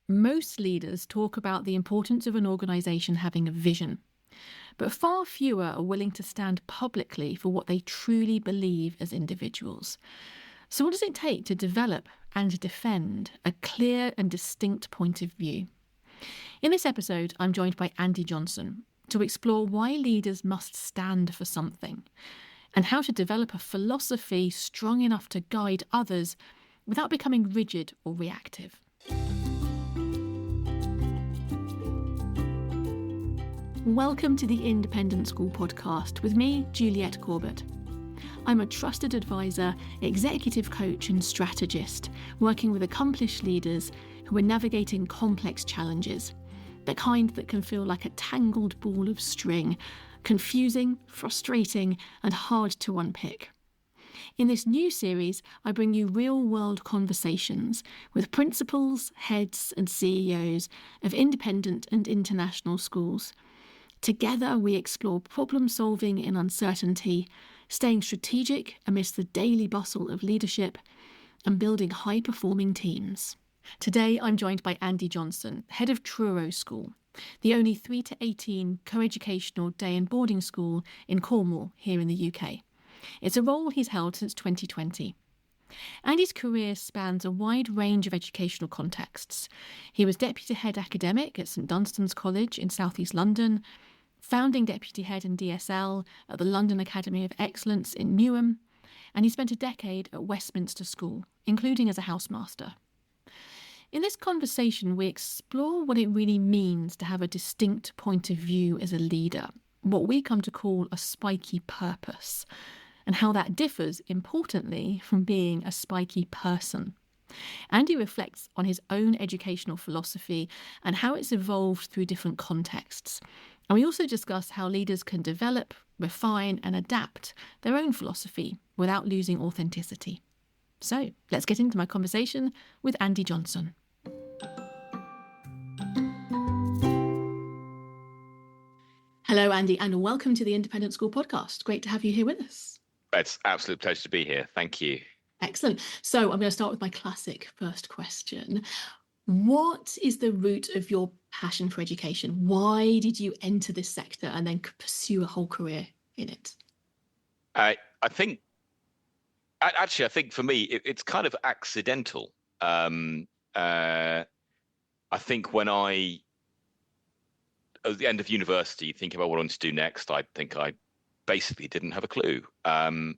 Most leaders talk about the importance of an organisation having a vision, but far fewer are willing to stand publicly for what they truly believe as individuals. So, what does it take to develop and defend a clear and distinct point of view? In this episode, I'm joined by Andy Johnson to explore why leaders must stand for something and how to develop a philosophy strong enough to guide others without becoming rigid or reactive. Welcome to the Independent School podcast with me, Juliet Corbett. I'm a trusted advisor, executive coach and strategist working with accomplished leaders who are navigating complex challenges, the kind that can feel like a tangled ball of string, confusing, frustrating and hard to unpick. In this new series, I bring you real-world conversations with principals, heads and CEOs of independent and international schools. Together, we explore problem-solving in uncertainty, staying strategic amidst the daily bustle of leadership, and building high-performing teams. Today, I'm joined by Andy Johnson, head of Truro School, the only 3 to 18 co-educational day and boarding school in Cornwall, here in the UK. It's a role he's held since 2020. Andy's career spans a wide range of educational contexts. He was deputy head academic at St Dunstan's College in South East London, founding deputy head in DSL at the London Academy of Excellence in Newham, and he spent a decade at Westminster School, including as a housemaster. In this conversation, we explore what it really means to have a distinct point of view as a leader, what we come to call a spiky purpose, and how that differs, importantly, from being a spiky person. Andy reflects on his own educational philosophy and how it's evolved through different contexts. And we also discuss how leaders can develop, refine and adapt their own philosophy without losing authenticity. So let's get into my conversation with Andy Johnson. Hello, Andy, and welcome to the Independent School podcast. Great to have you here with us. It's an absolute pleasure to be here. Thank you. Excellent. So I'm going to start with my classic first question. What is the root of your passion for education? Why did you enter this sector and then pursue a whole career in it? I think for me, it's kind of accidental. I think when at the end of university, thinking about what I wanted to do next, I think I basically didn't have a clue. I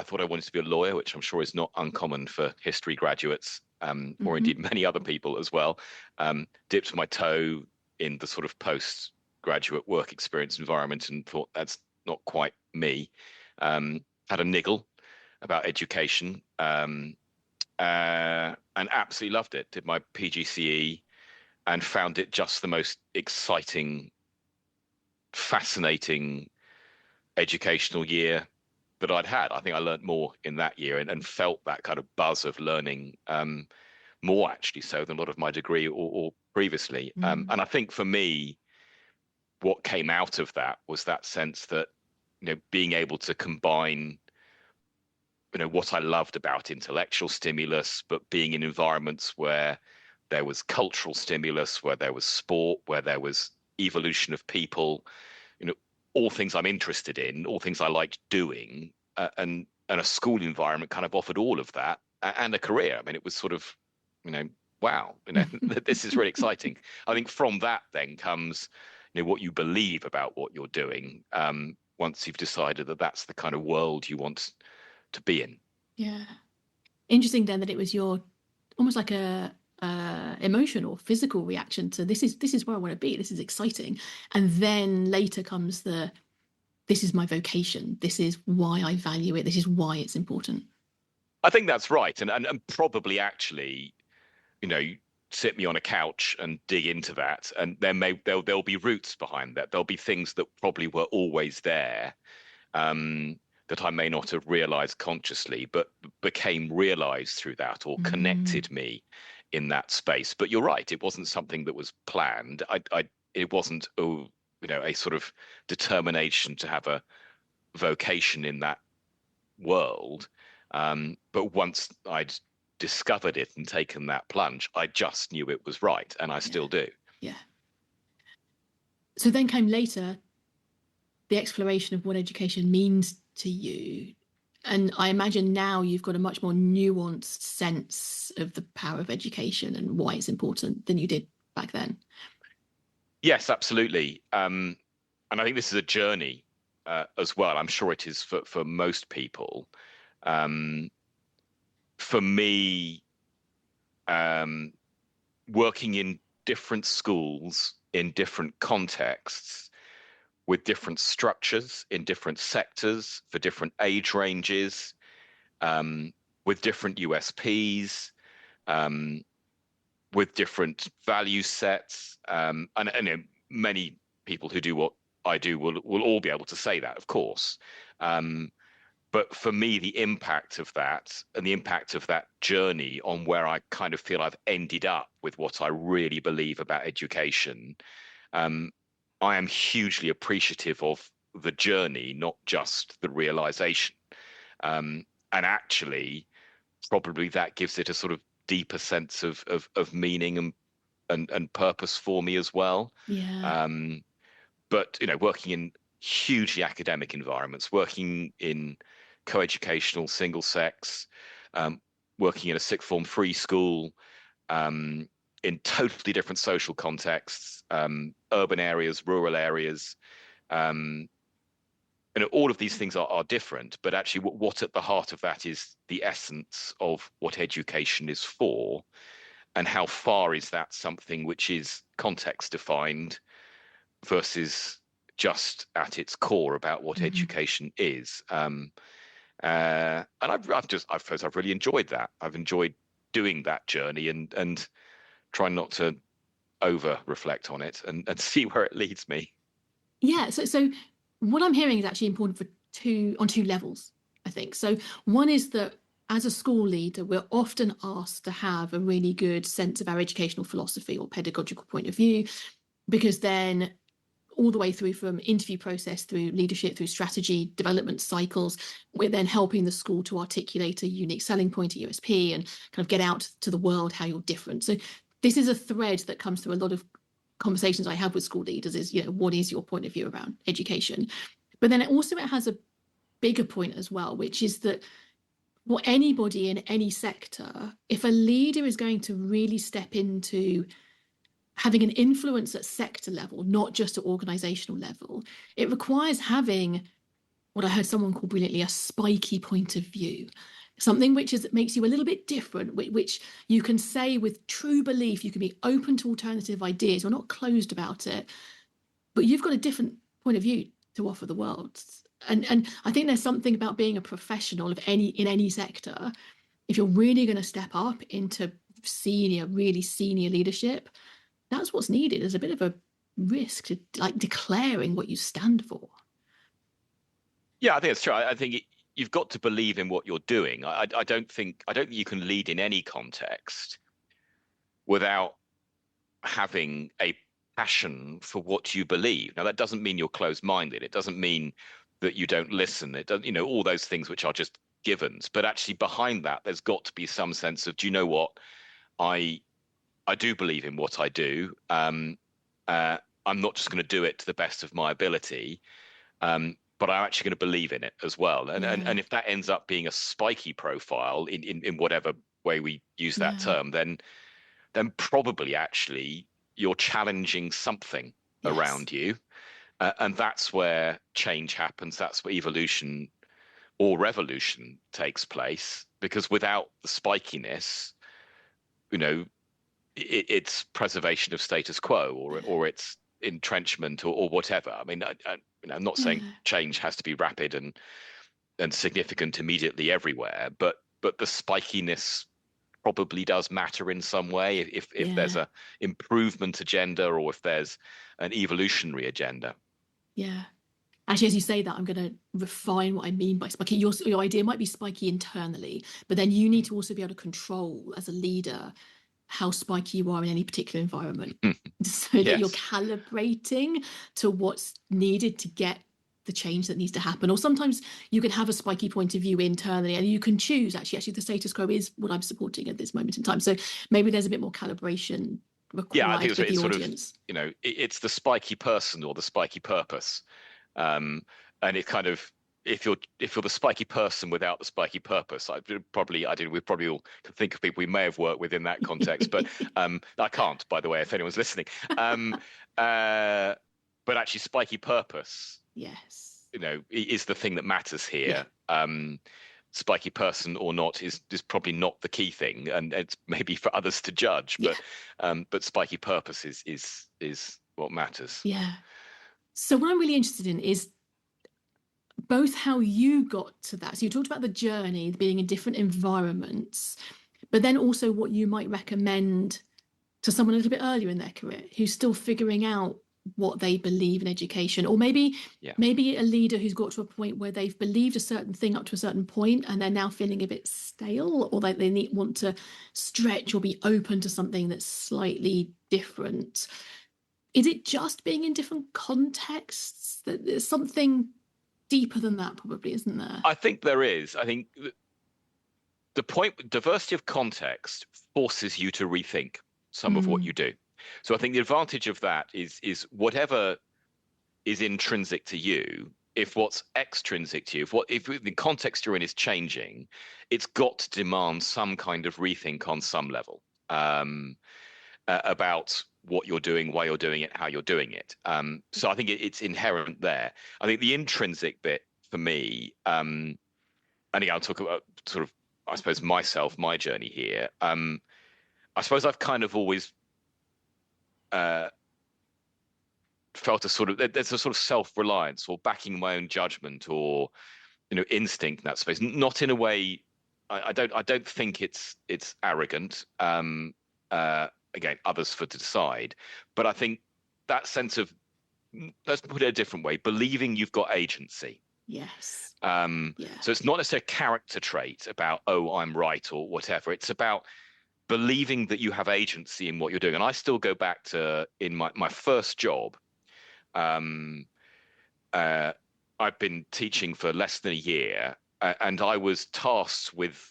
thought I wanted to be a lawyer, which I'm sure is not uncommon for history graduates, or indeed many other people as well. Dipped my toe in the sort of postgraduate work experience environment and thought that's not quite me. Had a niggle about education and absolutely loved it. Did my PGCE and found it just the most exciting, fascinating educational year that I'd had. I think I learned more in that year and felt that kind of buzz of learning more actually so than a lot of my degree or previously. And I think for me, what came out of that was that sense that, being able to combine, what I loved about intellectual stimulus, but being in environments where there was cultural stimulus, where there was sport, where there was evolution of people, all things I'm interested in, all things I liked doing, and a school environment kind of offered all of that and a career. I mean, it was sort of, wow, this is really exciting. I think from that then comes, what you believe about what you're doing once you've decided that that's the kind of world you want to be in. Yeah. Interesting then that it was your almost like a emotional, physical reaction to this is where I want to be. This is exciting. And then later comes this is my vocation. This is why I value it. This is why it's important. I think that's right. And probably actually, sit me on a couch and dig into that. And there'll be roots behind that. There'll be things that probably were always there that I may not have realized consciously, but became realized through that or connected me in that space. But you're right, it wasn't something that was planned. It wasn't a sort of determination to have a vocation in that world. But once I'd discovered it and taken that plunge, I just knew it was right, and I still do. Yeah. So then came later the exploration of what education means to you. And I imagine now you've got a much more nuanced sense of the power of education and why it's important than you did back then. Yes, absolutely. And I think this is a journey as well. I'm sure it is for most people. For me, working in different schools in different contexts with different structures in different sectors for different age ranges, with different USPs, with different value sets, and many people who do what I do will all be able to say that, of course. But for me, the impact of that and the impact of that journey on where I kind of feel I've ended up with what I really believe about education, I am hugely appreciative of the journey, not just the realization. And actually, probably that gives it a sort of deeper sense of meaning and purpose for me as well. Yeah. But working in hugely academic environments, working in co-educational single sex, working in a sixth form free school, in totally different social contexts, urban areas, rural areas, and all of these things are different, but actually what at the heart of that is the essence of what education is for, and how far is that something which is context defined versus just at its core about what education is. And I suppose I've really enjoyed that. I've enjoyed doing that journey and trying not to over reflect on it and see where it leads me. Yeah. So what I'm hearing is actually important on two levels, I think. So one is that as a school leader, we're often asked to have a really good sense of our educational philosophy or pedagogical point of view, because then all the way through from interview process, through leadership, through strategy development cycles, we're then helping the school to articulate a unique selling point, a USP, and kind of get out to the world how you're different. So this is a thread that comes through a lot of conversations I have with school leaders is, what is your point of view around education? But then it has a bigger point as well, which is that for anybody in any sector, if a leader is going to really step into having an influence at sector level, not just at organizational level, it requires having what I heard someone call brilliantly a spiky point of view, something which makes you a little bit different, which you can say with true belief. You can be open to alternative ideas. You're not closed about it, but you've got a different point of view to offer the world. And I think there's something about being a professional in any sector. If you're really going to step up into really senior leadership, that's what's needed. There's a bit of a risk to like declaring what you stand for. Yeah, I think it's true. I think you've got to believe in what you're doing. I don't think you can lead in any context without having a passion for what you believe. Now, that doesn't mean you're closed-minded. It doesn't mean that you don't listen. It doesn't, all those things which are just givens. But actually, behind that, there's got to be some sense of, do you know what? I do believe in what I do. I'm not just going to do it to the best of my ability, but I'm actually going to believe in it as well. And if that ends up being a spiky profile in whatever way we use that term, then probably actually you're challenging something around you. And that's where change happens. That's where evolution or revolution takes place, because without the spikiness, it's preservation of status quo or it's entrenchment or whatever. I mean, I'm not saying change has to be rapid and significant immediately everywhere, but the spikiness probably does matter in some way if there's a improvement agenda or if there's an evolutionary agenda. Yeah. Actually, as you say that, I'm going to refine what I mean by spiky. Your idea might be spiky internally, but then you need to also be able to control as a leader how spiky you are in any particular environment so that you're calibrating to what's needed to get the change that needs to happen. Or sometimes you can have a spiky point of view internally and you can choose actually the status quo is what I'm supporting at this moment in time. So maybe there's a bit more calibration required I think with the it's sort audience. of, it's the spiky person or the spiky purpose. And it kind of, if you're the spiky person without the spiky purpose, we probably all can think of people we may have worked with in that context, but I can't, by the way, if anyone's listening. But actually, spiky purpose, yes, is the thing that matters here. Yeah. Spiky person or not is probably not the key thing, and it's maybe for others to judge. But spiky purpose is what matters. Yeah. So what I'm really interested in is both how you got to that. So you talked about the journey, being in different environments, but then also what you might recommend to someone a little bit earlier in their career who's still figuring out what they believe in education, or maybe a leader who's got to a point where they've believed a certain thing up to a certain point and they're now feeling a bit stale, or they want to stretch or be open to something that's slightly different. Is it just being in different contexts? That there's something deeper than that, probably, isn't there? I think there is. I think the point, diversity of context forces you to rethink some of what you do. So I think the advantage of that is whatever is intrinsic to you, if what's extrinsic to you, if the context you're in is changing, it's got to demand some kind of rethink on some level about what you're doing, why you're doing it, how you're doing it. So I think it's inherent there. I think the intrinsic bit for me, and again, I'll talk about sort of, I suppose, my journey here. I suppose I've kind of always felt there's a sort of self-reliance or backing my own judgment or instinct in that space. Not in a way, I don't think it's arrogant. Again, others for to decide, but I think that sense of, let's put it a different way, believing you've got agency. Yes. So it's not necessarily a character trait about, oh, I'm right or whatever. It's about believing that you have agency in what you're doing. And I still go back to in my first job. I've been teaching for less than a year, and I was tasked with,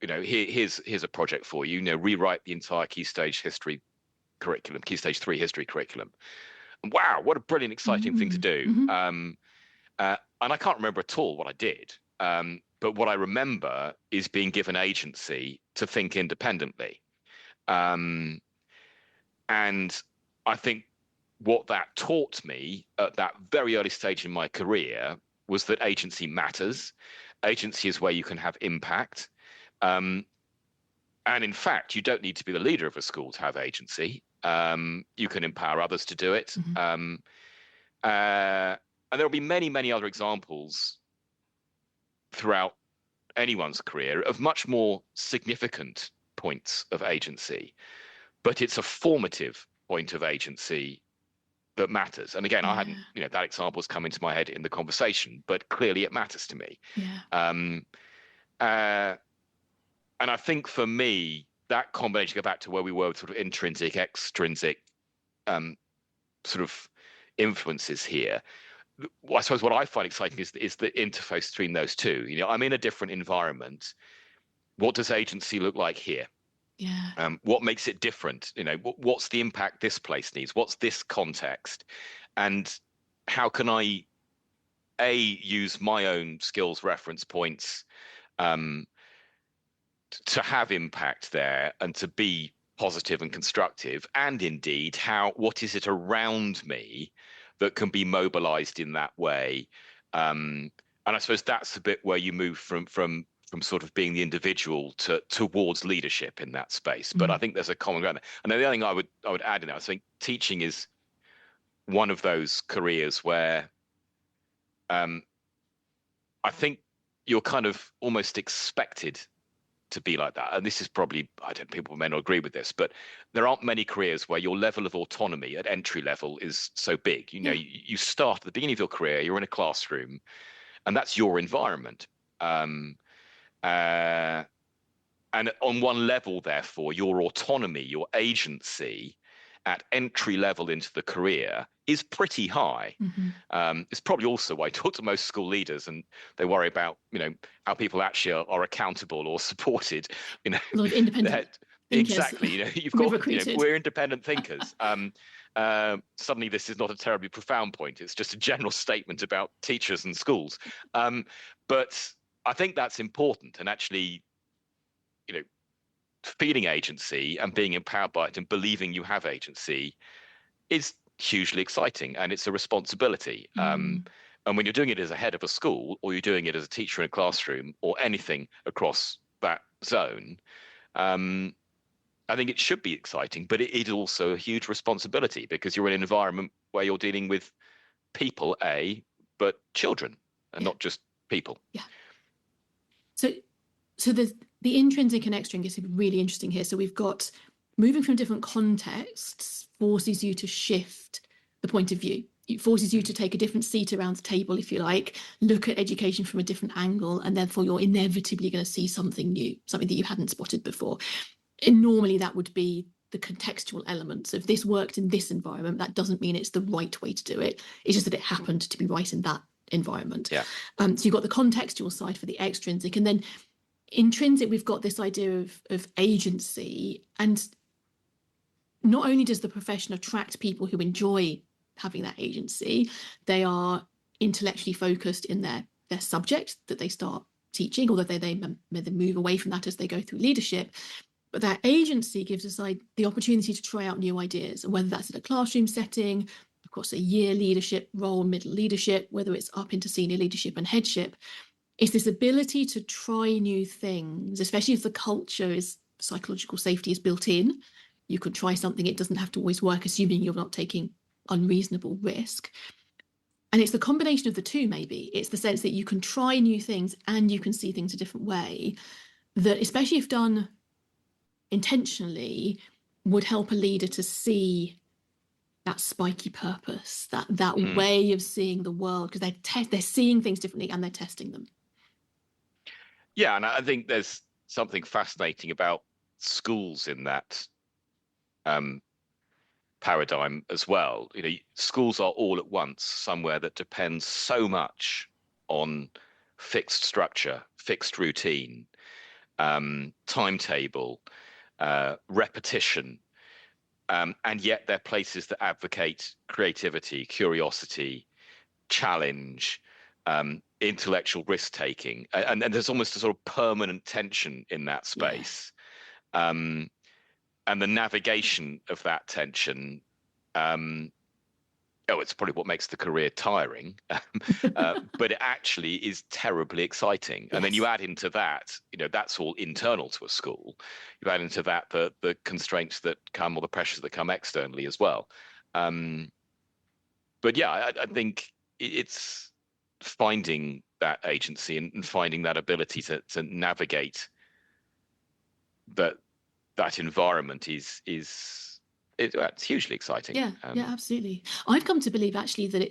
here's a project for you. Rewrite the entire Key Stage 3 history curriculum. And wow, what a brilliant, exciting thing to do. And I can't remember at all what I did. But what I remember is being given agency to think independently. And I think what that taught me at that very early stage in my career was that agency matters. Agency is where you can have impact. And in fact, you don't need to be the leader of a school to have agency. You can empower others to do it. And there'll be many, many other examples throughout anyone's career of much more significant points of agency, but it's a formative point of agency that matters. And again, I hadn't, that example's come into my head in the conversation, but clearly it matters to me. And I think for me, that combination, go back to where we were with sort of intrinsic, extrinsic sort of influences here. I suppose what I find exciting is the interface between those two. I'm in a different environment. What does agency look like here? What makes it different? What's the impact this place needs? What's this context? And how can I, use my own skills reference points to have impact there and to be positive and constructive? And indeed, what is it around me that can be mobilized in that way? And I suppose that's a bit where you move from sort of being the individual towards leadership in that space. But I think there's a common ground. And the other thing I would add in that, I think teaching is one of those careers where I think you're kind of almost expected to be like that. And this is probably, people may not agree with this, but there aren't many careers where your level of autonomy at entry level is so big. You start at the beginning of your career, you're in a classroom, and that's your environment. And on one level, therefore, your autonomy, your agency at entry level into the career is pretty high. It's probably also why I talk to most school leaders, and they worry about, how people actually are accountable or supported. A lot of independent thinkers. Exactly. You've we've got, recruited. we're independent thinkers. Suddenly, this is not a terribly profound point. It's just a general statement about teachers and schools. But I think that's important, and actually, feeling agency and being empowered by it and believing you have agency is hugely exciting, and it's a responsibility. And when you're doing it as a head of a school, or you're doing it as a teacher in a classroom, or anything across that zone, I think it should be exciting, but it is also a huge responsibility, because you're in an environment where you're dealing with people, but children, and not just people. Yeah. So the intrinsic and extrinsic is really interesting here. So we've got moving from different contexts forces you to shift the point of view. It forces you to take a different seat around the table, if you like, look at education from a different angle, and therefore you're inevitably going to see something new, something that you hadn't spotted before. And normally that would be the contextual elements of this worked in this environment. That doesn't mean it's the right way to do it. It's just that it happened to be right in that environment. Yeah. So you've got the contextual side for the extrinsic, and then intrinsic, we've got this idea of agency. And not only does the profession attract people who enjoy having that agency, they are intellectually focused in their subject that they start teaching, although they move away from that as they go through leadership. But that agency gives us the opportunity to try out new ideas, whether that's in a classroom setting, of course, a year leadership role, middle leadership, whether it's up into senior leadership and headship. It's this ability to try new things, especially if the culture is psychological safety is built in. You could try something, it doesn't have to always work, assuming you're not taking unreasonable risk. And it's the combination of the two, maybe. It's the sense that you can try new things and you can see things a different way, that, especially if done intentionally, would help a leader to see that spiky purpose, that way of seeing the world, because they're seeing things differently and they're testing them. Yeah, and I think there's something fascinating about schools in that paradigm as well. Schools are all at once somewhere that depends so much on fixed structure, fixed routine, timetable, repetition, and yet they're places that advocate creativity, curiosity, challenge, intellectual risk-taking, and there's almost a sort of permanent tension in that space. And the navigation of that tension, it's probably what makes the career tiring, but it actually is terribly exciting. And then you add into that, that's all internal to a school. You add into that the constraints that come, or the pressures that come externally as well. But yeah, I think it's finding that agency and finding that ability to navigate that environment is it's hugely exciting. Yeah, absolutely. I've come to believe actually that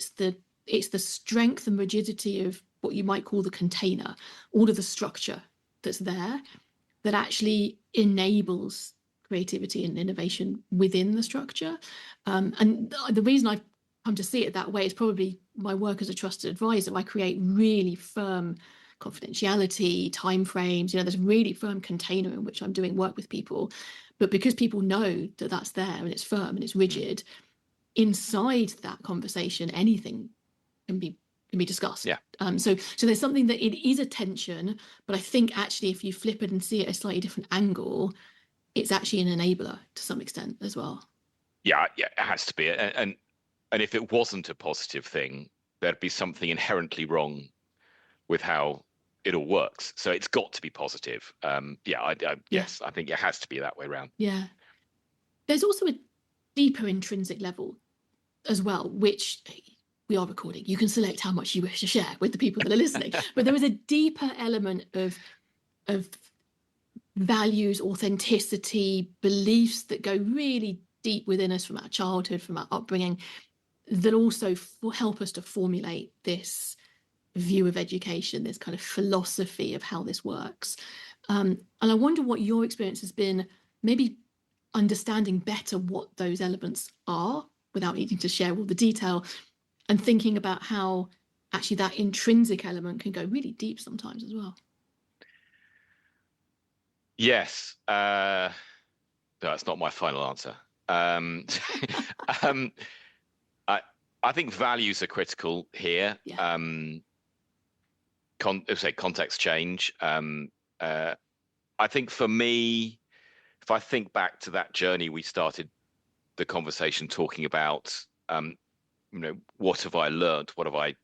it's the strength and rigidity of what you might call the container, all of the structure that's there, that actually enables creativity and innovation within the structure. And the reason I've come to see it that way is probably my work as a trusted advisor. I create really firm confidentiality, timeframes, there's a really firm container in which I'm doing work with people. But because people know that that's there and it's firm and it's rigid, inside that conversation, anything can be discussed. Yeah. So there's something that it is a tension, but I think actually if you flip it and see it at a slightly different angle, it's actually an enabler to some extent as well. Yeah, it has to be. And if it wasn't a positive thing, there'd be something inherently wrong with how it all works. So it's got to be positive. Yes, I think it has to be that way around. Yeah. There's also a deeper intrinsic level as well, which we are recording. You can select how much you wish to share with the people that are listening. But there is a deeper element of values, authenticity, beliefs that go really deep within us from our childhood, from our upbringing, that also help us to formulate this view of education, this kind of philosophy of how this works. And I wonder what your experience has been, maybe understanding better what those elements are without needing to share all the detail, and thinking about how actually that intrinsic element can go really deep sometimes as well. Yes, that's not my final answer. I think values are critical here. Yeah. Context change. I think for me, if I think back to that journey we started the conversation talking about, what have I learned? What have I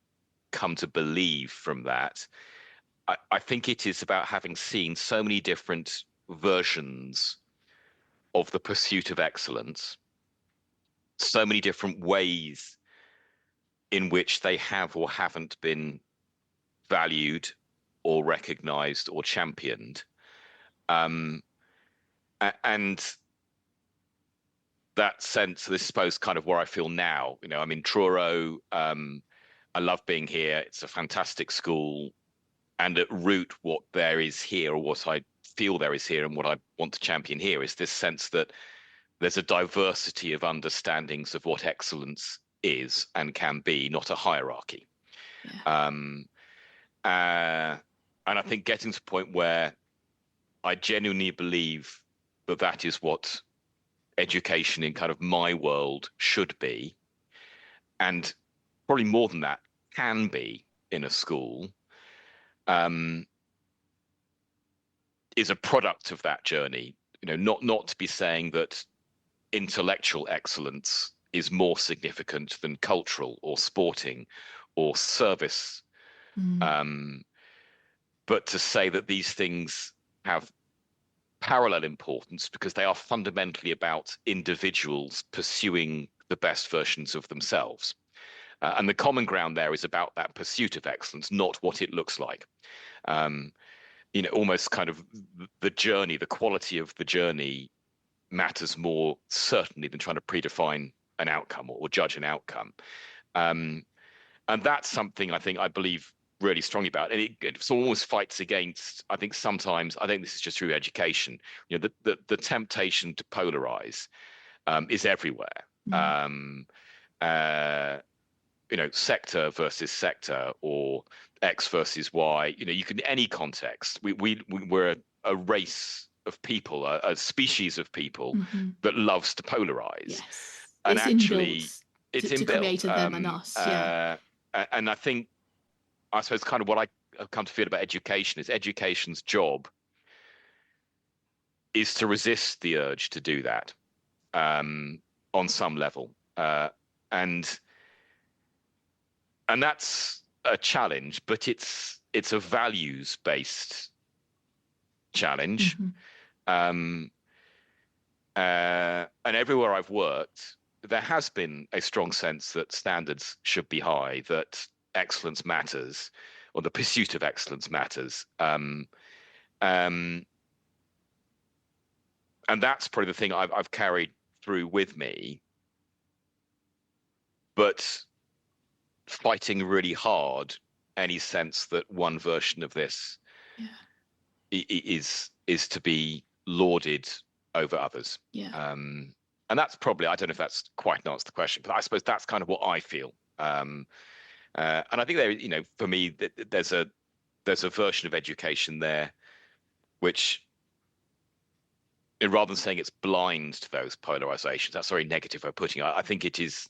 come to believe from that? I think it is about having seen so many different versions of the pursuit of excellence, so many different ways in which they have or haven't been valued or recognized or championed. And that sense, this is suppose kind of where I feel now. I'm in Truro. I love being here. It's a fantastic school. And at root, what there is here, or what I feel there is here, and what I want to champion here, is this sense that there's a diversity of understandings of what excellence is and can be, not a hierarchy. Yeah. And I think getting to the point where I genuinely believe that that is what education in kind of my world should be, and probably more than that can be in a school, is a product of that journey. Not to be saying that intellectual excellence is more significant than cultural or sporting or service, but to say that these things have parallel importance because they are fundamentally about individuals pursuing the best versions of themselves. And the common ground there is about that pursuit of excellence, not what it looks like. Almost kind of the journey, the quality of the journey matters more certainly than trying to predefine an outcome or judge an outcome. And that's something I believe really strongly about. And it almost fights against, I think sometimes, I think this is just through education, the temptation to polarize is everywhere. Sector versus sector, or X versus Y. You can, any context. We're a race of people, a species of people that loves to polarize. Yes. And it's actually, it's to inbuilt. Created them and us. Yeah. And I suppose kind of what I've come to feel about education is education's job is to resist the urge to do that on some level. And that's a challenge, but it's a values-based challenge. And everywhere I've worked, there has been a strong sense that standards should be high, that excellence matters, or the pursuit of excellence matters. And that's probably the thing I've carried through with me. But fighting really hard any sense that one version of this is to be lauded over others. And that's probably, I don't know if that's quite an answer to the question, but I suppose that's kind of what I feel. And I think there, for me, there's a version of education there which, rather than saying it's blind to those polarizations, that's very negative way of putting it. I think it is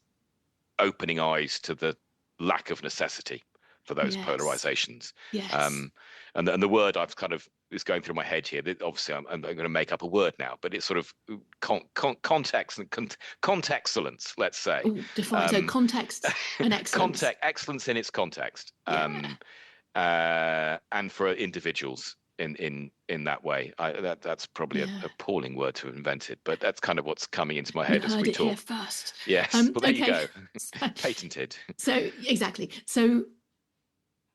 opening eyes to the lack of necessity for those polarizations. And the word I've kind of is going through my head here. Obviously, I'm going to make up a word now, but it's sort of context and contextulence, let's say. Ooh, define. So context and excellence. Excellence in its context. And for individuals in that way. That's probably an appalling word to have invented, but that's kind of what's coming into my head as we talk. You heard it here first. Yes, well, there you go. Patented. So exactly. So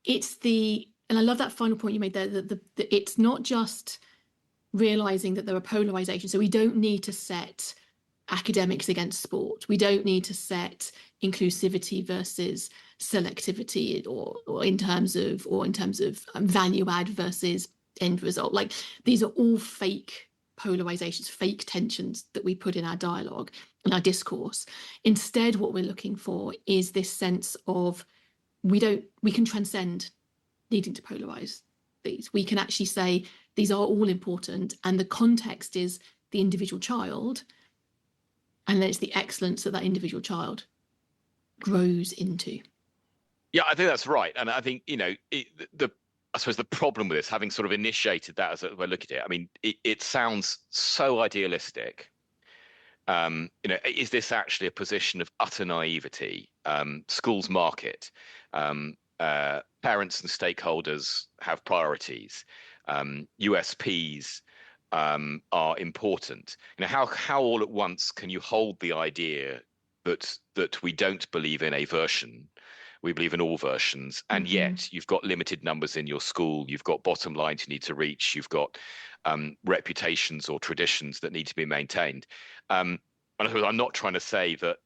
it's and I love that final point you made there, that it's not just realizing that there are polarizations. So we don't need to set academics against sport. We don't need to set inclusivity versus selectivity, or in terms of value add versus end result. Like, these are all fake polarizations, fake tensions that we put in our dialogue. in our discourse. Instead, what we're looking for is this sense of we can transcend needing to polarize these. We can actually say these are all important, and the context is the individual child, and then it's the excellence that individual child grows into. Yeah, I think that's right. And I think, I suppose the problem with this, having sort of initiated that as we look at it, I mean, it sounds so idealistic. Is this actually a position of utter naivety? Schools market, parents and stakeholders have priorities, USPs are important. How all at once can you hold the idea that we don't believe in a version? We believe in all versions, and yet you've got limited numbers in your school. You've got bottom lines you need to reach. You've got reputations or traditions that need to be maintained. And I'm not trying to say that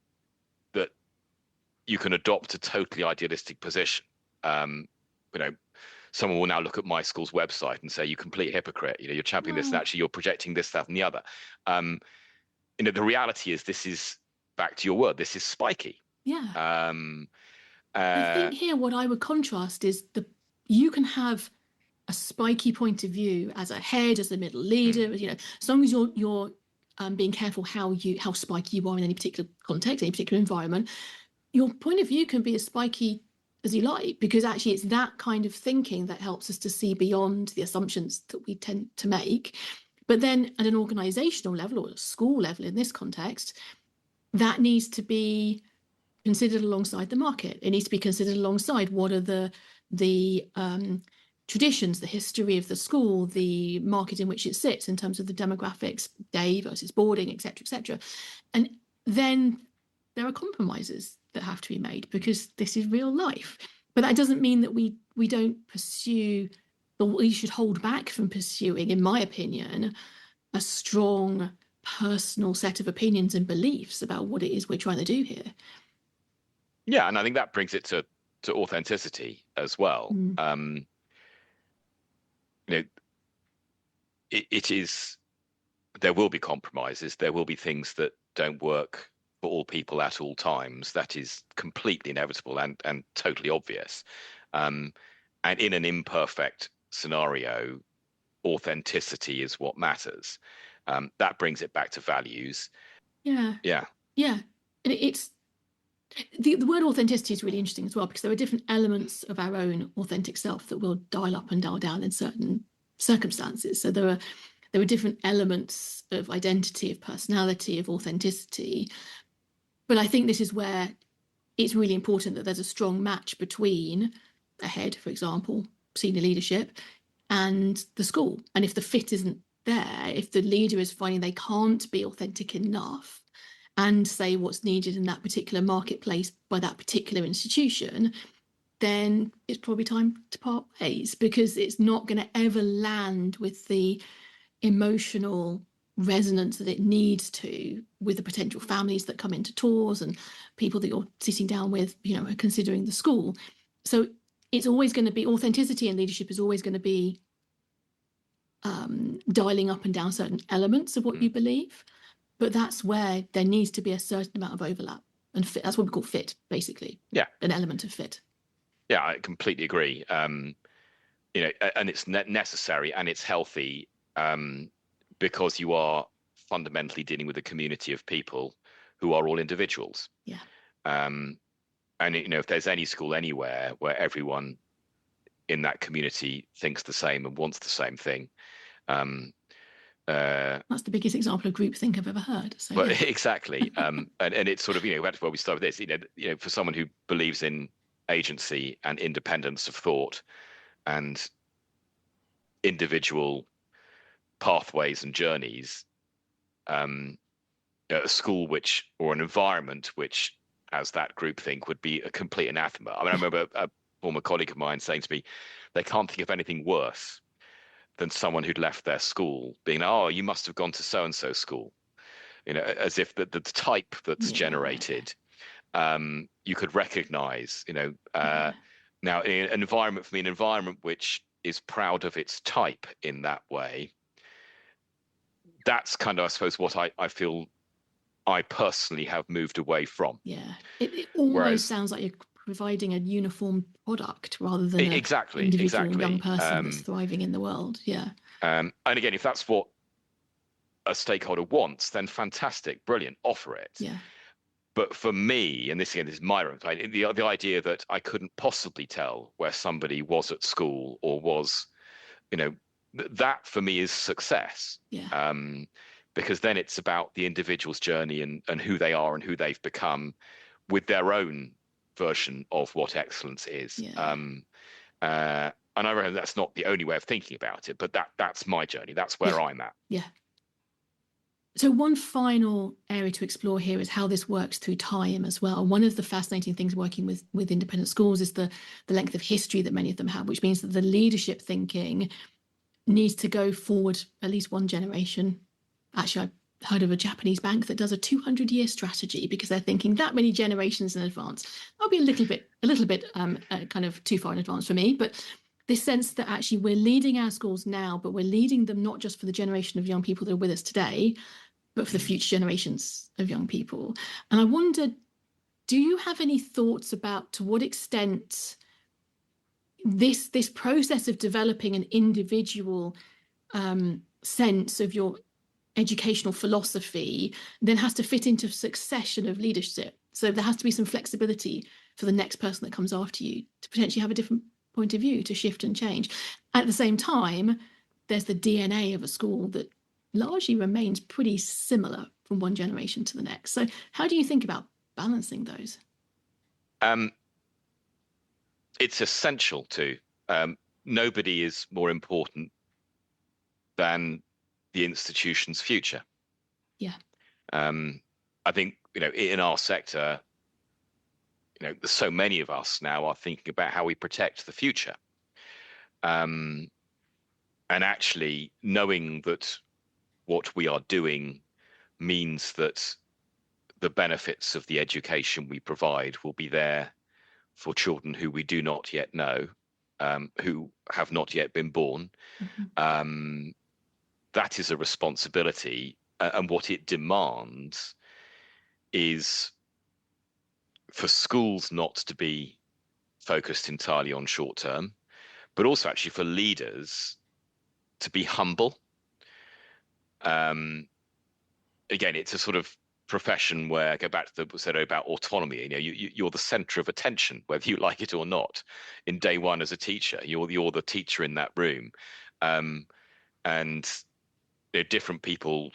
you can adopt a totally idealistic position. Someone will now look at my school's website and say, "You complete hypocrite. You're championing this, and actually you're projecting this, that, and the other." The reality is, this is, back to your word, this is spiky. Yeah. I think here what I would contrast is you can have a spiky point of view as a head, as a middle leader, as long as you're being careful how spiky you are in any particular context, any particular environment. Your point of view can be as spiky as you like, because actually it's that kind of thinking that helps us to see beyond the assumptions that we tend to make. But then at an organizational level, or a school level in this context, that needs to be considered alongside the market. It needs to be considered alongside what are the traditions, the history of the school, the market in which it sits in terms of the demographics, day versus boarding, etc. And then there are compromises that have to be made, because this is real life. But that doesn't mean that we don't pursue, or we should hold back from pursuing, in my opinion, a strong personal set of opinions and beliefs about what it is we're trying to do here. Yeah, and I think that brings it to authenticity as well. It is, there will be compromises. There will be things that don't work for all people at all times. That is completely inevitable and totally obvious. And in an imperfect scenario, authenticity is what matters. That brings it back to values. Yeah. It's the word authenticity is really interesting as well, because there are different elements of our own authentic self that will dial up and dial down in certain circumstances. So there are different elements of identity, of personality, of authenticity. But I think this is where it's really important that there's a strong match between a head, for example, senior leadership, and the school. And if the fit isn't there, if the leader is finding they can't be authentic enough and say what's needed in that particular marketplace by that particular institution, then it's probably time to part ways, because it's not going to ever land with the emotional resonance that it needs to with the potential families that come into tours and people that you're sitting down with, considering the school. So it's always going to be, authenticity in leadership is always going to be dialing up and down certain elements of what you believe. But that's where there needs to be a certain amount of overlap and fit. That's what we call fit, basically. Yeah. An element of fit. Yeah, I completely agree. And it's necessary and it's healthy, because you are fundamentally dealing with a community of people who are all individuals. Yeah. And if there's any school anywhere where everyone in that community thinks the same and wants the same thing, that's the biggest example of groupthink I've ever heard. So, but yeah. Exactly. And it's sort of, that's where we start with this. For someone who believes in agency and independence of thought and individual pathways and journeys, a school or an environment which has that groupthink would be a complete anathema. I mean, I remember a former colleague of mine saying to me, they can't think of anything worse than someone who'd left their school being, "Oh, you must have gone to so-and-so school," as if the type that's generated, you could recognize, now in an environment which is proud of its type in that way, that's kind of, I suppose, what I feel I personally have moved away from. Yeah, it almost sounds like you're providing a uniform product rather than an individual young person that's thriving in the world. Yeah. And again, if that's what a stakeholder wants, then fantastic, brilliant, offer it. Yeah. But for me, and this again is my own, the idea that I couldn't possibly tell where somebody was at school or was, that for me is success. Yeah. Because then it's about the individual's journey and who they are and who they've become with their own version of what excellence is. Yeah. And I reckon that's not the only way of thinking about it, but that's my journey. That's where I'm at. Yeah. So one final area to explore here is how this works through time as well. One of the fascinating things working with independent schools is the length of history that many of them have, which means that the leadership thinking needs to go forward at least one generation. Actually, I heard of a Japanese bank that does a 200-year strategy because they're thinking that many generations in advance. That'll be a little bit kind of too far in advance for me, but this sense that actually we're leading our schools now, but we're leading them not just for the generation of young people that are with us today, but for the future generations of young people. And I wondered, do you have any thoughts about to what extent this process of developing an individual sense of your educational philosophy then has to fit into a succession of leadership? So there has to be some flexibility for the next person that comes after you to potentially have a different point of view, to shift and change. At the same time, there's the DNA of a school that largely remains pretty similar from one generation to the next. So how do you think about balancing those? It's essential to. Nobody is more important than the institution's future. Yeah. I think, in our sector, so many of us now are thinking about how we protect the future. And actually knowing that what we are doing means that the benefits of the education we provide will be there for children who we do not yet know, who have not yet been born. Mm-hmm. That is a responsibility, and what it demands is for schools not to be focused entirely on short term, but also actually for leaders to be humble. Again, it's a sort of profession where I go back to what was said about autonomy. You're the center of attention, whether you like it or not. In day one as a teacher, you're the teacher in that room, and different people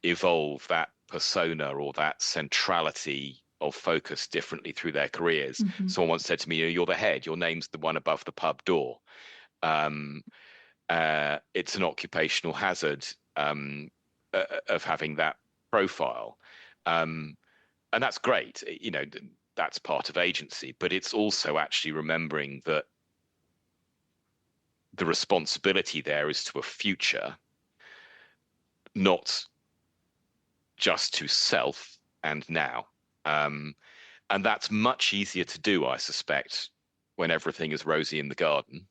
evolve that persona or that centrality of focus differently through their careers. Mm-hmm. Someone once said to me, "You're the head. Your name's the one above the pub door." It's an occupational hazard of having that profile, and that's great. That's part of agency, but it's also actually remembering that the responsibility there is to a future, not just to self and now. And that's much easier to do, I suspect, when everything is rosy in the garden.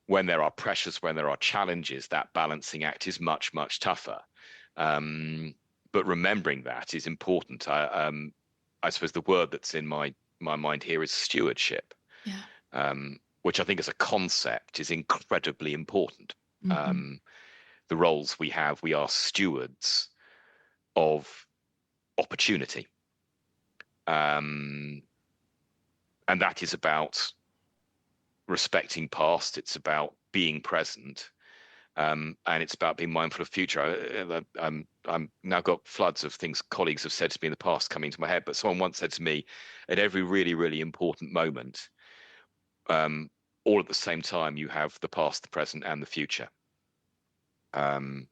When there are pressures, when there are challenges, that balancing act is much, much tougher. But remembering that is important. I suppose the word that's in my mind here is stewardship, which I think as a concept is incredibly important. Mm-hmm. The roles we have, we are stewards of opportunity. And that is about respecting past, it's about being present, and it's about being mindful of future. I'm now got floods of things colleagues have said to me in the past coming to my head, but someone once said to me, at every really, really important moment, all at the same time, you have the past, the present, and the future. And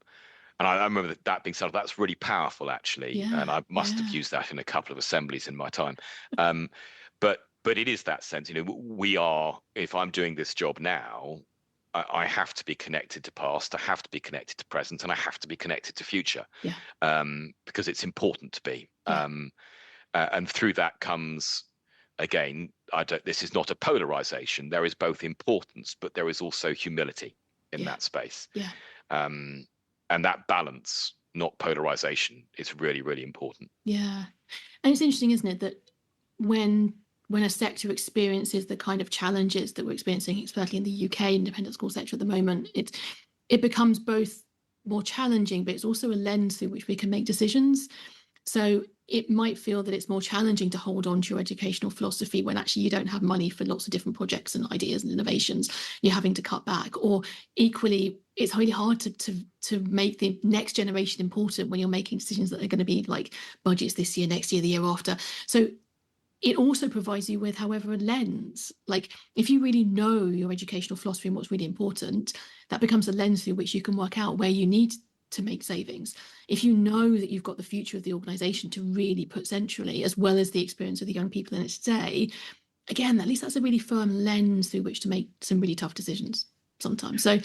I remember that being said, that's really powerful, actually. Yeah, and I must have used that in a couple of assemblies in my time. But it is that sense, we are, if I'm doing this job now, I have to be connected to past, I have to be connected to present, and I have to be connected to future, because it's important to be. And through that comes, again, this is not a polarization. There is both importance, but there is also humility in that space. And that balance not polarization, is really, really important. Yeah. And it's interesting, isn't it, that when a sector experiences the kind of challenges that we're experiencing, especially in the UK independent school sector at the moment, it becomes both more challenging, but it's also a lens through which we can make decisions. So it might feel that it's more challenging to hold on to your educational philosophy when actually you don't have money for lots of different projects and ideas and innovations. You're having to cut back. Or equally, it's really hard to make the next generation important when you're making decisions that are going to be like budgets this year, next year, the year after. So it also provides you with, however, a lens. Like if you really know your educational philosophy and what's really important, that becomes a lens through which you can work out where you need to make savings. If you know that you've got the future of the organisation to really put centrally, as well as the experience of the young people in it today, again, at least that's a really firm lens through which to make some really tough decisions sometimes. So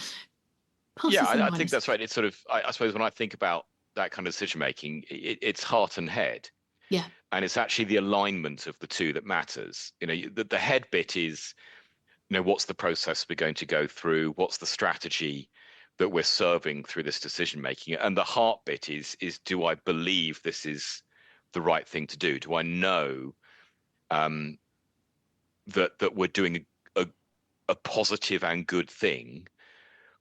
Yeah, I think that's right. It's sort of, I suppose when I think about that kind of decision making, it's heart and head. Yeah. And it's actually the alignment of the two that matters. The head bit is, what's the process we're going to go through? What's the strategy that we're serving through this decision making? And the heart bit is do I believe this is the right thing to do? Do I know that we're doing a positive and good thing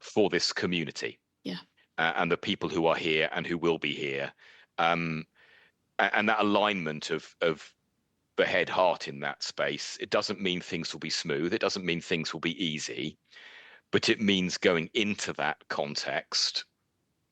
for this community? Yeah. And the people who are here and who will be here. And that alignment of the head heart in that space, it doesn't mean things will be smooth. It doesn't mean things will be easy, but it means going into that context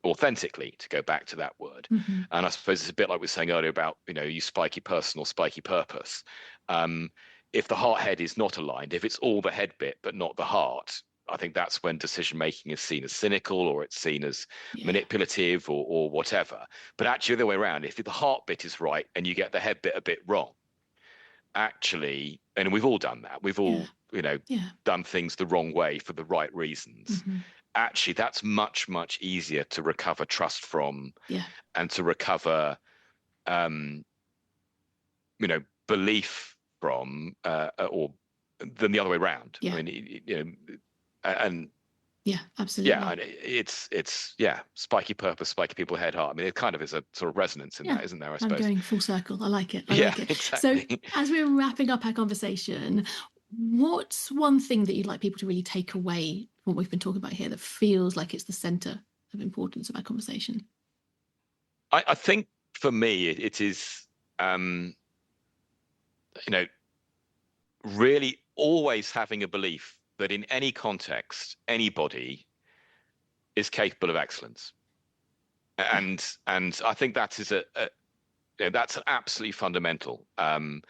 authentically, to go back to that word. Mm-hmm. And I suppose it's a bit like we were saying earlier about, you spiky person or spiky purpose. If the heart head is not aligned, if it's all the head bit, but not the heart, I think that's when decision making is seen as cynical, or it's seen as manipulative or whatever. But actually the other way around, if the heart bit is right and you get the head bit a bit wrong, actually, and we've all done that, we've all done things the wrong way for the right reasons. Mm-hmm. Actually, that's much, much easier to recover trust from, and to recover belief from, or than the other way around. I mean, and absolutely. Yeah, and it's spiky purpose, spiky people, head heart. I mean, it kind of is a sort of resonance in that, isn't there? I suppose. I'm going full circle. I like it. Exactly. So as we're wrapping up our conversation, what's one thing that you'd like people to really take away from what we've been talking about here that feels like it's the centre of importance of our conversation? I think for me, it is, really always having a belief that in any context, anybody is capable of excellence. And I think that is that's absolutely fundamental. And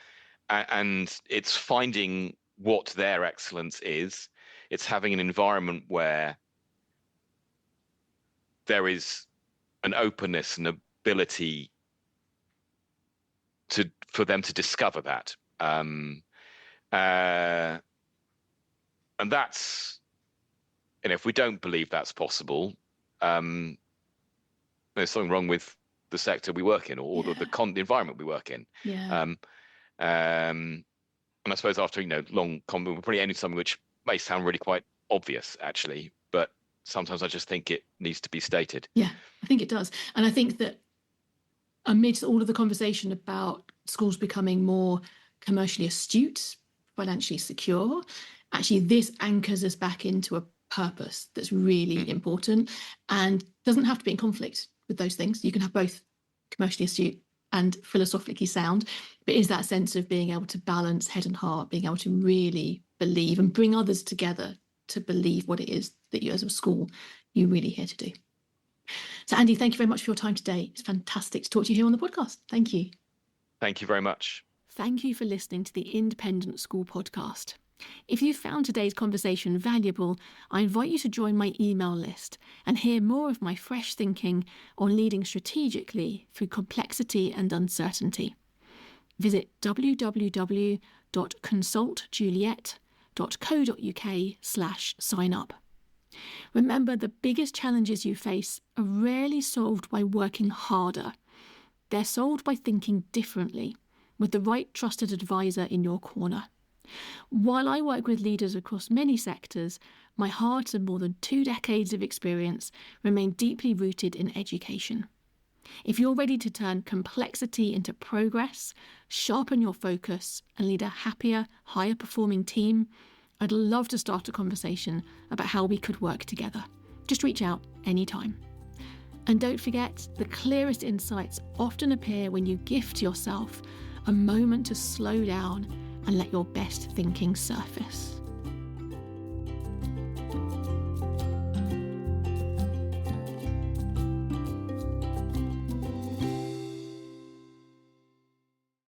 it's finding what their excellence is. It's having an environment where there is an openness and ability for them to discover that. And that's, if we don't believe that's possible, there's something wrong with the sector we work in, or the environment we work in. And I suppose after long comment, we're probably ending something which may sound really quite obvious, actually, but sometimes I just think it needs to be stated. Yeah, I think it does. And I think that amidst all of the conversation about schools becoming more commercially astute, financially secure, actually this anchors us back into a purpose that's really important, and doesn't have to be in conflict with those things. You can have both commercially astute and philosophically sound, but is that sense of being able to balance head and heart, being able to really believe and bring others together to believe what it is that you as a school you're really here to do. So Andy, thank you very much for your time today. It's fantastic to talk to you here on the podcast. Thank you. Thank you very much. Thank you for listening to the Independent School Podcast. If you found today's conversation valuable, I invite you to join my email list and hear more of my fresh thinking on leading strategically through complexity and uncertainty. Visit www.consultjuliet.co.uk/sign up. Remember, the biggest challenges you face are rarely solved by working harder. They're solved by thinking differently, with the right trusted advisor in your corner. While I work with leaders across many sectors, my heart and more than 2 decades of experience remain deeply rooted in education. If you're ready to turn complexity into progress, sharpen your focus, and lead a happier, higher performing team, I'd love to start a conversation about how we could work together. Just reach out anytime. And don't forget, the clearest insights often appear when you gift yourself a moment to slow down and let your best thinking surface.